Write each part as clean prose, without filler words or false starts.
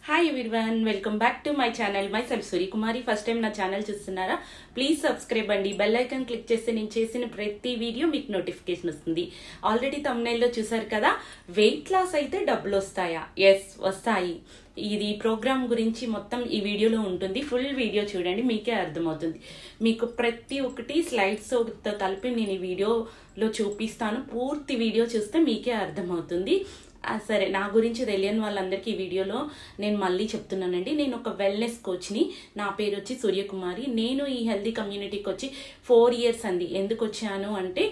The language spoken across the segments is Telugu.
Hi everyone, welcome back to my channel. Myself Surya Kumari. First time na channel చూస్తున్నారా? Please subscribe అండి. బెల్ ఐకాన్ క్లిక్ చేస్తే నేను చేసిన ప్రతి వీడియో మీకు నోటిఫికేషన్ వస్తుంది. ఆల్రెడీ thumbnail లో చూసారు కదా, వెయిట్ లాస్ అయితే డబ్బులు వస్తాయా? yes వస్తాయి. ఇది ప్రోగ్రామ్ గురించి మొత్తం ఈ వీడియోలో ఉంటుంది. ఫుల్ వీడియో చూడండి, మీకే అర్థమవుతుంది. మీకు ప్రతి ఒక్కటి స్లైడ్స్ తో కలిపి నేను ఈ వీడియోలో చూపిస్తాను. పూర్తి వీడియో చూస్తే మీకే అర్థమవుతుంది. సరే, నా గురించి తెలియని వాళ్ళందరికీ ఈ వీడియోలో నేను మళ్ళీ చెప్తున్నానండి. నేను ఒక వెల్నెస్ కోచ్ని. నా పేరు వచ్చి సూర్యకుమారి. నేను ఈ హెల్దీ కమ్యూనిటీకి వచ్చి 4 years అండి. ఎందుకు వచ్చాను అంటే,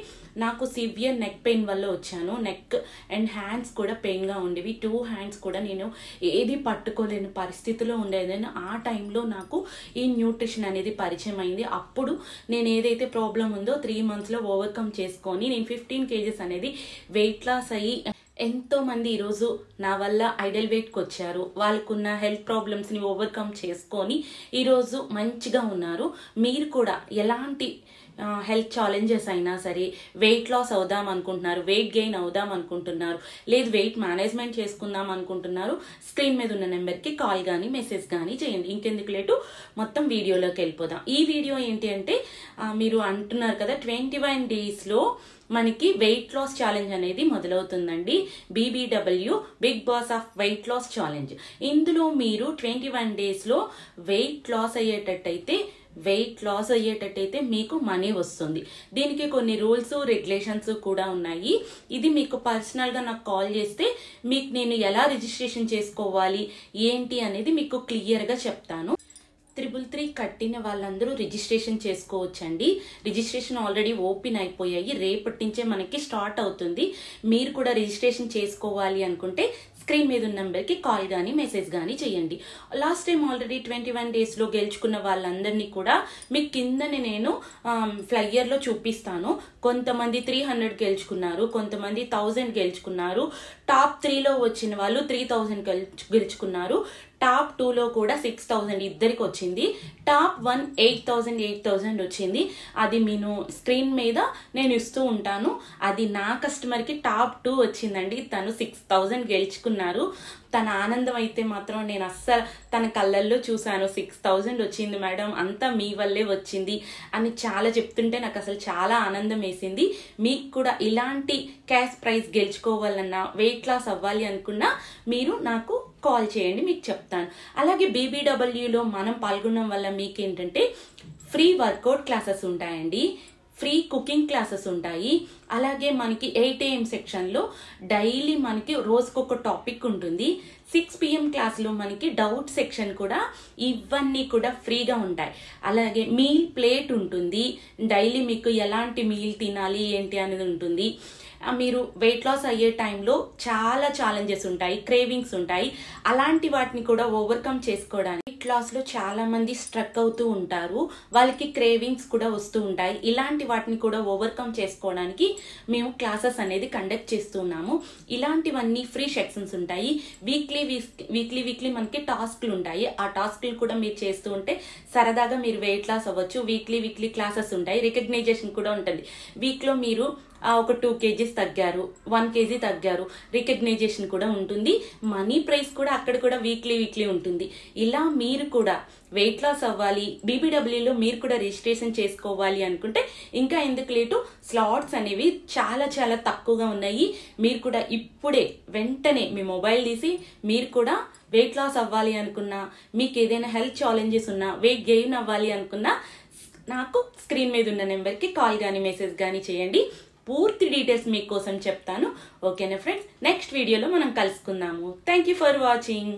నాకు సివియర్ నెక్ పెయిన్ వల్ల వచ్చాను. నెక్ అండ్ హ్యాండ్స్ కూడా పెయిన్గా ఉండేవి. 2 hands కూడా నేను ఏది పట్టుకోలేని పరిస్థితిలో ఉండేదని. ఆ టైంలో నాకు ఈ న్యూట్రిషన్ అనేది పరిచయం అయింది. అప్పుడు నేను ఏదైతే ప్రాబ్లం ఉందో 3 monthsలో ఓవర్కమ్ చేసుకొని నేను 15 kgs అనేది వెయిట్ లాస్ అయ్యి ఎంతో మంది ఈరోజు నా వల్ల ఐడల్ వెయిట్కి వచ్చారు. వాళ్ళకున్న హెల్త్ ప్రాబ్లమ్స్ని ఓవర్కమ్ చేసుకొని ఈరోజు మంచిగా ఉన్నారు. మీరు కూడా ఎలాంటి హెల్త్ ఛాలెంజెస్ అయినా సరే, వెయిట్ లాస్ అవుదాం అనుకుంటున్నారు, వెయిట్ గెయిన్ అవుదాం అనుకుంటున్నారు, లేదు వెయిట్ మేనేజ్మెంట్ చేసుకుందాం అనుకుంటున్నారు, స్క్రీన్ మీద ఉన్న నెంబర్కి కాల్ కానీ మెసేజ్ కానీ చేయండి. ఇంకెందుకు లేటు, మొత్తం వీడియోలోకి వెళ్ళిపోదాం. ఈ వీడియో ఏంటి అంటే, మీరు అంటున్నారు కదా 21 daysలో మనకి వెయిట్ లాస్ ఛాలెంజ్ అనేది మొదలవుతుందండి. BBW big boss of weight loss challenge. ఇందులో మీరు 21 daysలో వెయిట్ లాస్ అయ్యేటట్టయితే మీకు మనీ వస్తుంది. దీనికి కొన్ని రూల్స్ రెగ్యులేషన్స్ కూడా ఉన్నాయి. ఇది మీకు పర్సనల్గా నాకు కాల్ చేస్తే మీకు నేను ఎలా రిజిస్ట్రేషన్ చేసుకోవాలి ఏంటి అనేది మీకు క్లియర్గా చెప్తాను. 333 కట్టిన వాళ్ళందరూ రిజిస్ట్రేషన్ చేసుకోవచ్చండి. రిజిస్ట్రేషన్ ఆల్రెడీ ఓపెన్ అయిపోయాయి. రేపటి నుంచే మనకి స్టార్ట్ అవుతుంది. మీరు కూడా రిజిస్ట్రేషన్ చేసుకోవాలి అనుకుంటే స్క్రీన్ మీద ఉన్న నెంబర్కి కాల్ కానీ మెసేజ్ కానీ చేయండి. లాస్ట్ టైం ఆల్రెడీ 21 daysలో గెలుచుకున్న వాళ్ళందరినీ కూడా మీకు కిందనే నేను ఫ్లైయర్లో చూపిస్తాను. కొంతమంది 300 గెలుచుకున్నారు, కొంతమంది 1000 గెలుచుకున్నారు. టాప్ 3లో వచ్చిన వాళ్ళు 3000 గెలుచుకున్నారు. టాప్ 2లో కూడా 6000 ఇద్దరికి వచ్చింది. టాప్ 1 8000 వచ్చింది. అది నేను స్క్రీన్ మీద నేను ఇస్తూ ఉంటాను. అది నా కస్టమర్కి టాప్ 2 వచ్చిందండి. తను 6000 గెలుచుకున్నారు. తన ఆనందం అయితే మాత్రం నేను అస్సలు తన కళ్ళల్లో చూశాను. 6000 వచ్చింది మేడం, అంతా మీ వల్లే వచ్చింది అని చాలా చెప్తుంటే నాకు అసలు చాలా ఆనందం వేసింది. మీకు కూడా ఇలాంటి క్యాష్ ప్రైజ్ గెలుచుకోవాలన్నా, వెయిట్ లాస్ అవ్వాలి అనుకున్నా మీరు నాకు కాల్ చేయండి, మీకు చెప్తాను. అలాగే BBWలో మనం పాల్గొనడం వల్ల మీకేంటంటే ఫ్రీ వర్కౌట్ క్లాసెస్ ఉంటాయండి, ఫ్రీ కుకింగ్ క్లాసెస్ ఉంటాయి. అలాగే మనకి 8 AM సెక్షన్లో డైలీ మనకి రోజుకొక టాపిక్ ఉంటుంది. 6 PM క్లాస్లో మనకి డౌట్ సెక్షన్ కూడా, ఇవన్నీ కూడా ఫ్రీగా ఉంటాయి. అలాగే మీల్ ప్లేట్ ఉంటుంది. డైలీ మీకు ఎలాంటి మీల్ తినాలి ఏంటి అనేది ఉంటుంది. మీరు వెయిట్ లాస్ అయ్యే టైంలో చాలా ఛాలెంజెస్ ఉంటాయి, క్రేవింగ్స్ ఉంటాయి. అలాంటి వాటిని కూడా ఓవర్కమ్ చేసుకోవడానికి వెయిట్ లాస్లో చాలా మంది స్ట్రక్ అవుతూ ఉంటారు. వాళ్ళకి క్రేవింగ్స్ కూడా వస్తూ ఉంటాయి. ఇలాంటి వాటిని కూడా ఓవర్కమ్ చేసుకోవడానికి మేము క్లాసెస్ అనేది కండక్ట్ చేస్తున్నాము. ఇలాంటివన్నీ ఫ్రీ సెక్షన్స్ ఉంటాయి. వీక్లీ మనకి టాస్క్లు ఉంటాయి. ఆ టాస్క్లు కూడా మీరు చేస్తూ ఉంటే సరదాగా మీరు వెయిట్ లాస్ అవ్వచ్చు. వీక్లీ క్లాసెస్ ఉంటాయి. రికగ్నైజేషన్ కూడా ఉంటుంది. వీక్లో మీరు ఒక 2 kgs తగ్గారు, 1 kg తగ్గారు, రికగ్నైజేషన్ కూడా ఉంటుంది. మనీ ప్రైస్ కూడా అక్కడ కూడా వీక్లీ ఉంటుంది. ఇలా మీరు కూడా వెయిట్ లాస్ అవ్వాలి, BBWలో మీరు కూడా రిజిస్ట్రేషన్ చేసుకోవాలి అనుకుంటే ఇంకా ఎందుకు లేటు, స్లాట్స్ అనేవి చాలా తక్కువగా ఉన్నాయి. మీరు కూడా ఇప్పుడే వెంటనే మీ మొబైల్ తీసి మీరు కూడా వెయిట్ లాస్ అవ్వాలి అనుకున్నా, మీకు ఏదైనా హెల్త్ ఛాలెంజెస్ ఉన్నా, వెయిట్ గెయిన్ అవ్వాలి అనుకున్నా నాకు స్క్రీన్ మీద ఉన్న నెంబర్కి కాల్ కానీ మెసేజ్ కానీ చేయండి. పూర్తి డీటెయిల్స్ మీకోసం చెప్తాను. ఓకేనా ఫ్రెండ్స్, నెక్స్ట్ వీడియోలో మనం కలుసుకుందాము. Thank you for watching.